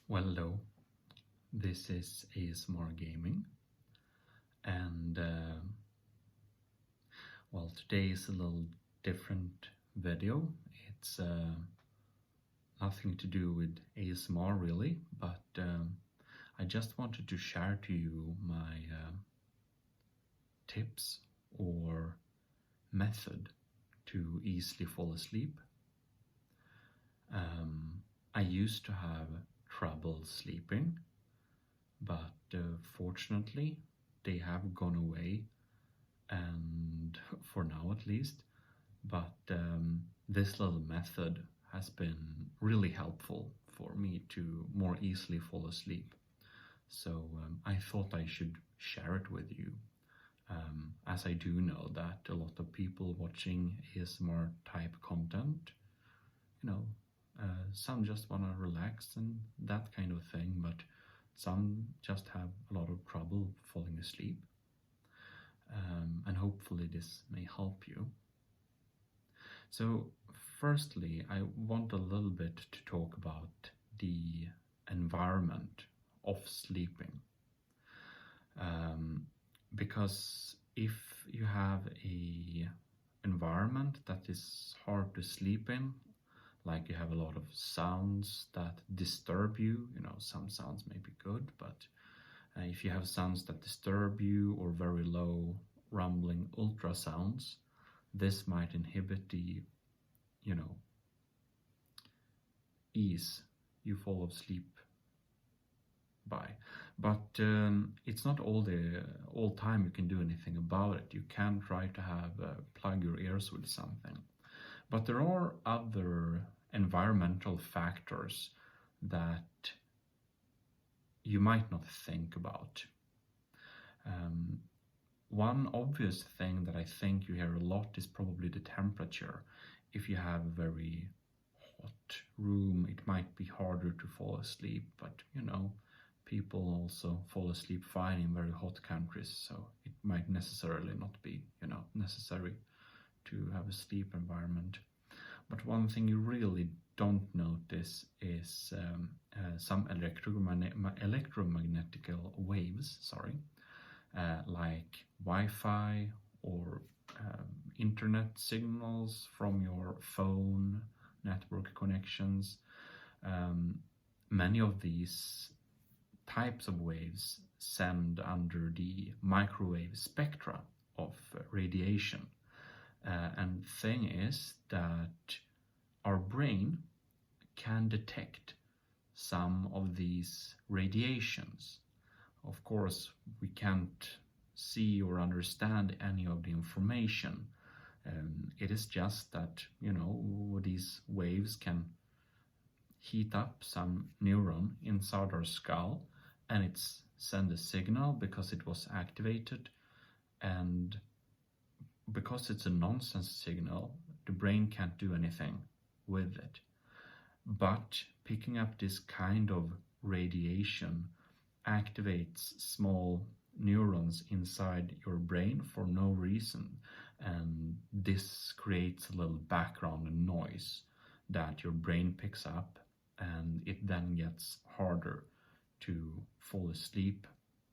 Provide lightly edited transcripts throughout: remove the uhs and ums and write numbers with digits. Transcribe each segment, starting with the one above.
Well, hello, this is ASMR Gaming, and well, today is a little different video. It's nothing to do with ASMR really, but I just wanted to share to you my tips or method to easily fall asleep. I used to have trouble sleeping, but fortunately they have gone away, and for now at least. But this little method has been really helpful for me to more easily fall asleep. So I thought I should share it with you, as I do know that a lot of people watching ASMR type content, some just want to relax and that kind of thing, but some just have a lot of trouble falling asleep. And hopefully this may help you. So firstly, I want a little bit to talk about the environment of sleeping. Because if you have a environment that is hard to sleep in, like you have a lot of sounds that disturb you, some sounds may be good, but if you have sounds that disturb you or very low rumbling ultrasounds, this might inhibit the, ease you fall asleep by. But it's not all time you can do anything about it. You can try to plug your ears with something. But there are other environmental factors that you might not think about. One obvious thing that I think you hear a lot is probably the temperature. If you have a very hot room, it might be harder to fall asleep, but people also fall asleep fine in very hot countries, so it might necessarily not be, necessary to have a sleep environment. But one thing you really don't notice is some electromagnetic waves, like Wi-Fi or internet signals from your phone, network connections. Many of these types of waves send under the microwave spectra of radiation. And the thing is that our brain can detect some of these radiations. Of course, we can't see or understand any of the information. It is just that, these waves can heat up some neuron inside our skull, and it's send a signal because it was activated, and because it's a nonsense signal, the brain can't do anything with it. But picking up this kind of radiation activates small neurons inside your brain for no reason, and this creates a little background noise that your brain picks up, and it then gets harder to fall asleep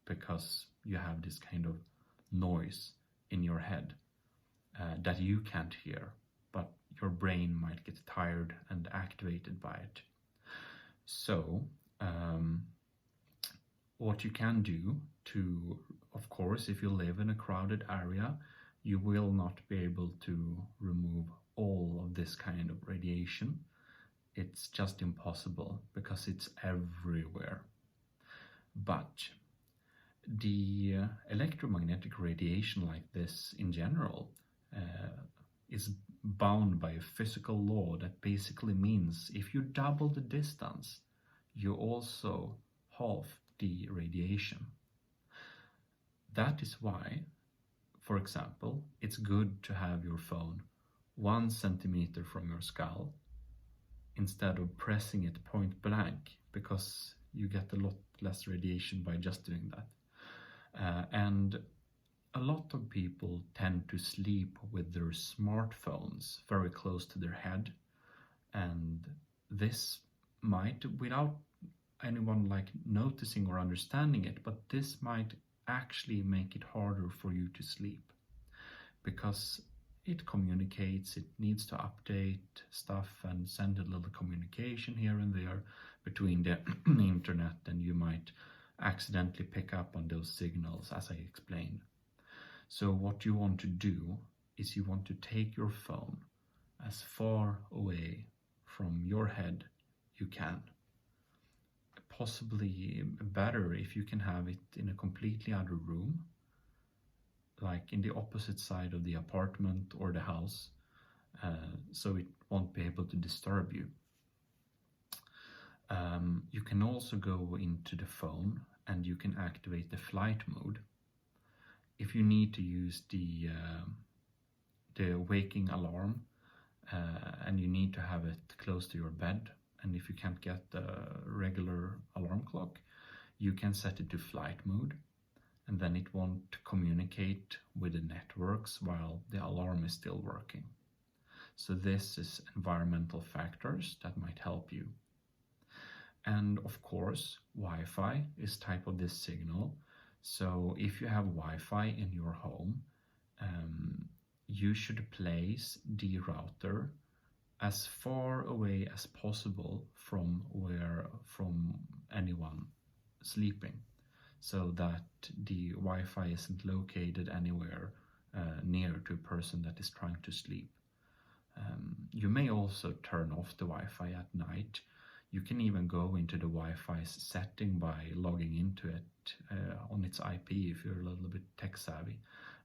because you have this kind of noise in your head that you can't hear, but your brain might get tired and activated by it. So what you can do to, of course, if you live in a crowded area, you will not be able to remove all of this kind of radiation. It's just impossible because it's everywhere. But the electromagnetic radiation like this in general is bound by a physical law that basically means if you double the distance, you also halve the radiation. That is why, for example, it's good to have your phone 1 centimeter from your skull instead of pressing it point blank, because you get a lot less radiation by just doing that. And a lot of people tend to sleep with their smartphones very close to their head, and this might, without anyone like noticing or understanding it, but this might actually make it harder for you to sleep, because it communicates, it needs to update stuff and send a little communication here and there between the internet, and you might accidentally pick up on those signals, as I explained. So what you want to do is you want to take your phone as far away from your head you can. Possibly better if you can have it in a completely other room, like in the opposite side of the apartment or the house, so it won't be able to disturb you. You can also go into the phone and you can activate the flight mode. If you need to use the waking alarm and you need to have it close to your bed, and if you can't get the regular alarm clock, you can set it to flight mode, and then it won't communicate with the networks while the alarm is still working. So this is environmental factors that might help you. And of course, Wi-Fi is type of this signal. So if you have Wi-Fi in your home, you should place the router as far away as possible from anyone sleeping, so that the Wi-Fi isn't located anywhere near to a person that is trying to sleep. You may also turn off the Wi-Fi at night. You can even go into the Wi-Fi's setting by logging into it on its IP if you're a little bit tech savvy,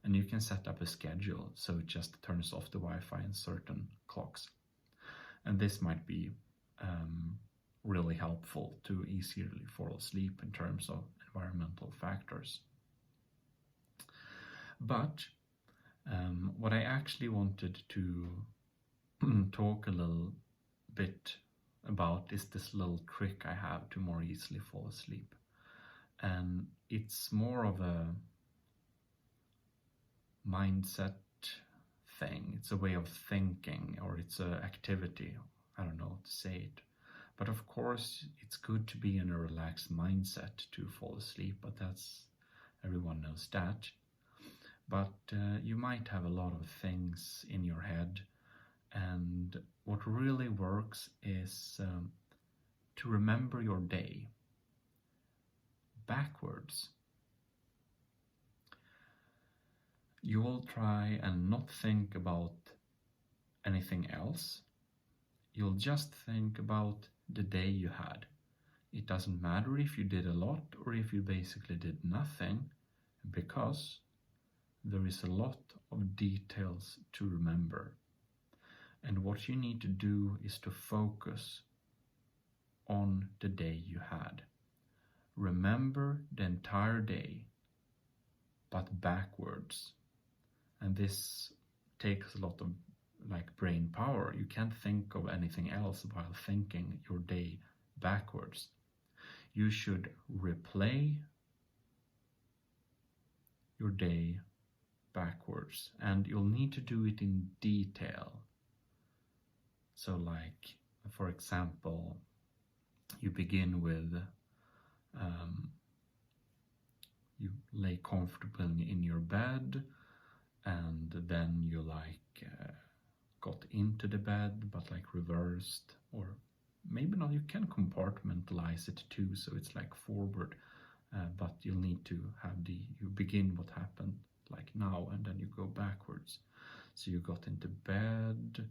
and you can set up a schedule so it just turns off the Wi-Fi in certain clocks. And this might be really helpful to easily fall asleep in terms of environmental factors. But what I actually wanted to talk a little bit about is this little trick I have to more easily fall asleep. And it's more of a mindset thing. It's a way of thinking, or it's an activity. I don't know how to say it. But of course, it's good to be in a relaxed mindset to fall asleep, but everyone knows that. But you might have a lot of things in your head, and what really works is to remember your day backwards. You will try and not think about anything else. You'll just think about the day you had. It doesn't matter if you did a lot or if you basically did nothing, because there is a lot of details to remember. And what you need to do is to focus on the day you had. Remember the entire day, but backwards. And this takes a lot of brain power. You can't think of anything else while thinking your day backwards. You should replay your day backwards, and you'll need to do it in detail. So for example, you begin with you lay comfortably in your bed, and then you got into the bed, but reversed, or maybe not. You can compartmentalize it too, so it's forward, but you'll need to have you begin what happened now, and then you go backwards. So you got into bed.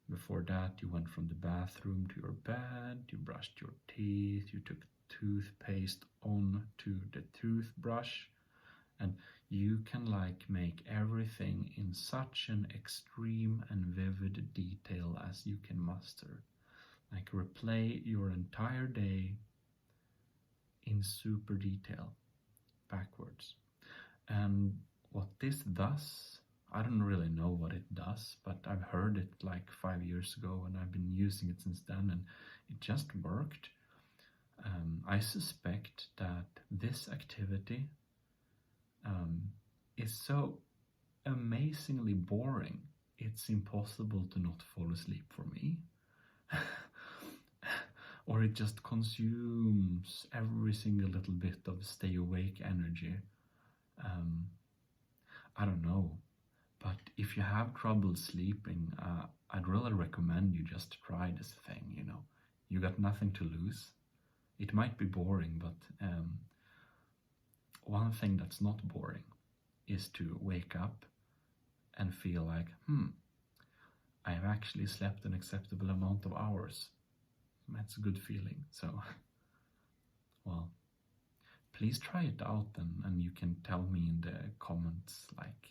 Before that, you went from the bathroom to your bed, you brushed your teeth, you took toothpaste onto the toothbrush, and you can make everything in such an extreme and vivid detail as you can muster. Replay your entire day in super detail backwards. And what this does, I don't really know what it does, but I've heard it 5 years ago, and I've been using it since then, and it just worked. I suspect that this activity is so amazingly boring, it's impossible to not fall asleep for me. or it just consumes every single little bit of stay awake energy. I don't know, but if you have trouble sleeping, I'd really recommend you just try this thing. You know, you got nothing to lose. It might be boring, but one thing that's not boring is to wake up and feel like, I have actually slept an acceptable amount of hours. That's a good feeling. So, well, please try it out, and you can tell me in the comments, like,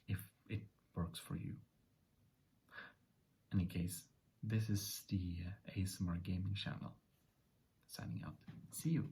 if it works for you. In any case, this is the ASMR Gaming channel. Signing out. See you.